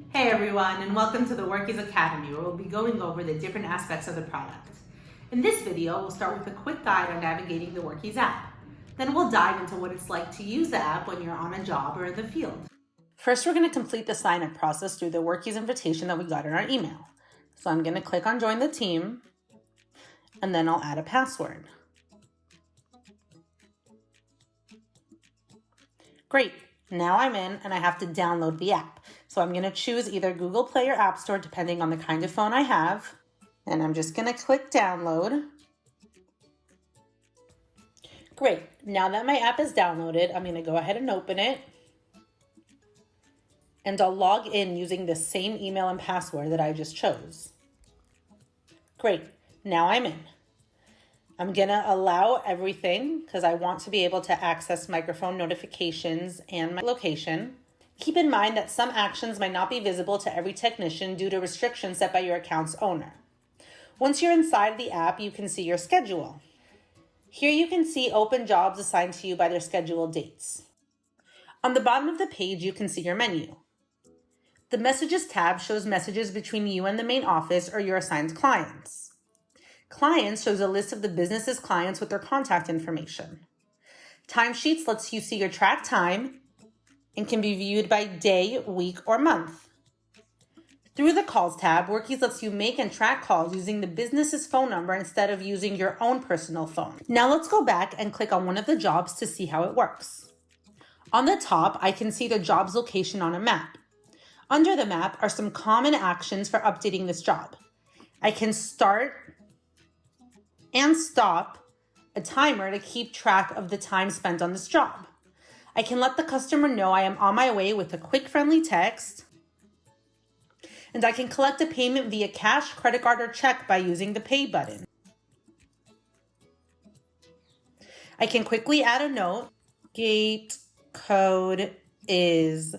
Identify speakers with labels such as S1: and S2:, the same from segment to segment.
S1: Hey everyone, and welcome to the Workiz Academy, where we'll be going over the different aspects of the product. In this video, we'll start with a quick guide on navigating the Workiz app. Then we'll dive into what it's like to use the app when you're on a job or in the field. First, we're going to complete the sign-up process through the Workiz invitation that we got in our email. So I'm going to click on Join the Team, and then I'll add a password. Great. Now I'm in and I have to download the app. So I'm going to choose either Google Play or App Store depending on the kind of phone I have. And I'm just going to click download. Great. Now that my app is downloaded, I'm going to go ahead and open it. And I'll log in using the same email and password that I just chose. Great. Now I'm in. I'm going to allow everything because I want to be able to access microphone notifications and my location. Keep in mind that some actions might not be visible to every technician due to restrictions set by your account's owner. Once you're inside the app, you can see your schedule. Here you can see open jobs assigned to you by their scheduled dates. On the bottom of the page, you can see your menu. The Messages tab shows messages between you and the main office or your assigned clients. Clients shows a list of the business's clients with their contact information. Timesheets lets you see your track time and can be viewed by day, week, or month. Through the Calls tab, Workiz lets you make and track calls using the business's phone number instead of using your own personal phone. Now let's go back and click on one of the jobs to see how it works. On the top, I can see the job's location on a map. Under the map are some common actions for updating this job. I can start and stop a timer to keep track of the time spent on this job. I can let the customer know I am on my way with a quick friendly text, and I can collect a payment via cash, credit card, or check by using the Pay button. I can quickly add a note. Gate code is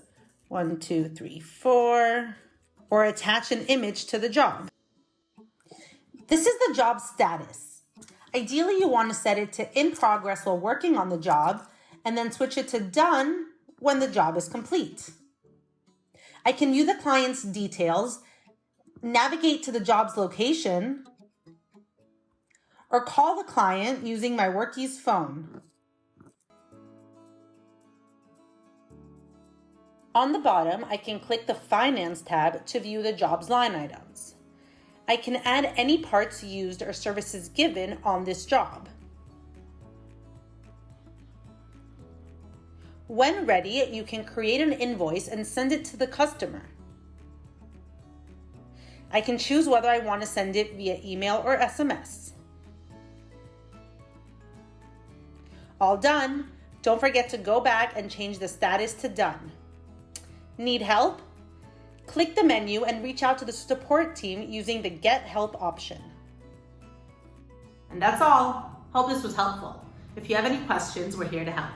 S1: 1234, or attach an image to the job. This is the job status. Ideally, you want to set it to in progress while working on the job, and then switch it to done when the job is complete. I can view the client's details, navigate to the job's location, or call the client using my Workiz phone. On the bottom, I can click the Finance tab to view the job's line items. I can add any parts used or services given on this job. When ready, you can create an invoice and send it to the customer. I can choose whether I want to send it via email or SMS. All done. Don't forget to go back and change the status to done. Need help? Click the menu and reach out to the support team using the Get Help option. And that's all. Hope this was helpful. If you have any questions, we're here to help.